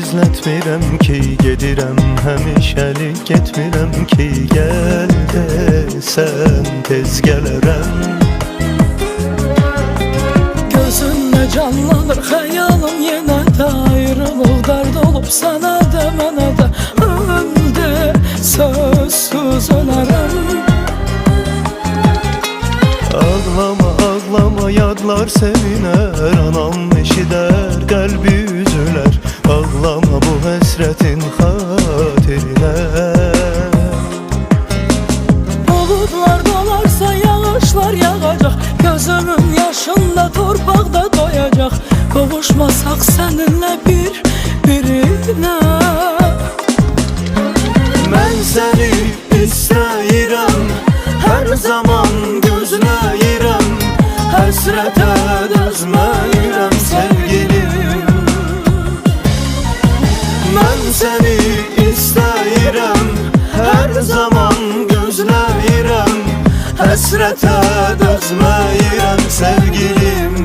gözlətmirəm ki, gedirəm həmişəlik getmirəm ki, gəl desən tez gələrəm. Gözünlə canlanır xəyalım yenə də, ayrılıq dərd olub sənə də mənə də, öldü sözsüz ölərəm. Ağlama, ağlama, yadlar seviner, anam eşidər, qəlbi üzülər. Ağlama bu həsrətin xatirinə. Buludlar dolarsa yağışlar yağacaq, gözümün yaşında torpaqda doyacaq. Qovuşmasaq səninlə bir-birinə. Mən səni istəyirəm, hər zaman gözləyirəm, həsrətə dözməyirəm sevgilim. Mən səni istəyirəm, hər zaman gözləyirəm, həsrətə dözməyirəm sevgilim.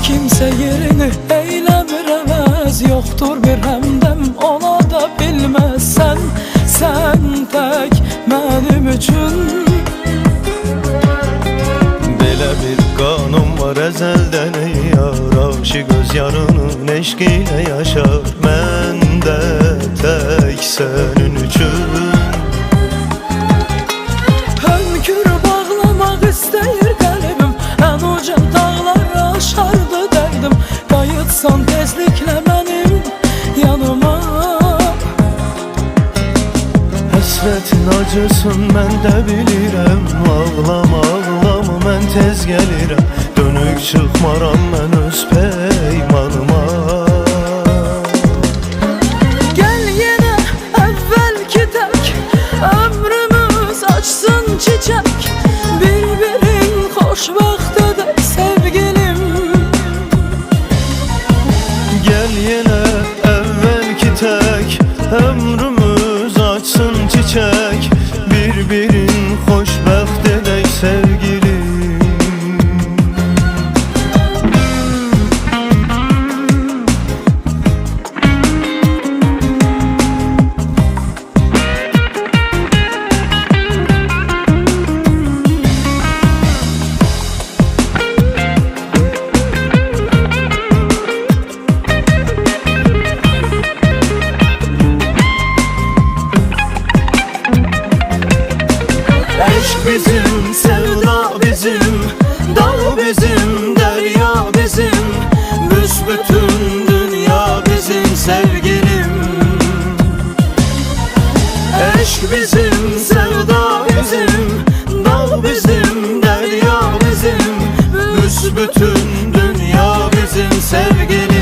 Kimsə yerini eyləmir əvəz, yoxdur bir həmdəm ona da bilməzsən. Sən tək mənim üçün. Belə bir qanun var əzəldən ey yar, aşiq öz yarının eşq ilə yaşar. Mən də tək sənin üçün. Hönkür bağlamaq istəyir qəlbim, ən uca dağları aşardı dərdim. Qayıtsan tezliklə mənim yanıma. Həsrətin acısın mən də bilirəm, ağlama, ağlama, mən tez gəlirəm. Dönük çıxmaram mən öz peymanıma. Gəl yenə əvvəlki tək, ömrümüz açsın çiçək. Bir-birin xoşbəxt edək sevgilim. Gəl yenə əvvəlki tək, ömrümüz açsın çiçək. Bir-birin xoşbəxt edək sevgilim. Eşq bizim, sevda bizim, dağ bizim, derya bizim, büsbütün dünya bizim sevgilim. Eşq bizim, sevda bizim, dağ bizim, derya bizim, büsbütün dünya bizim sevgilim.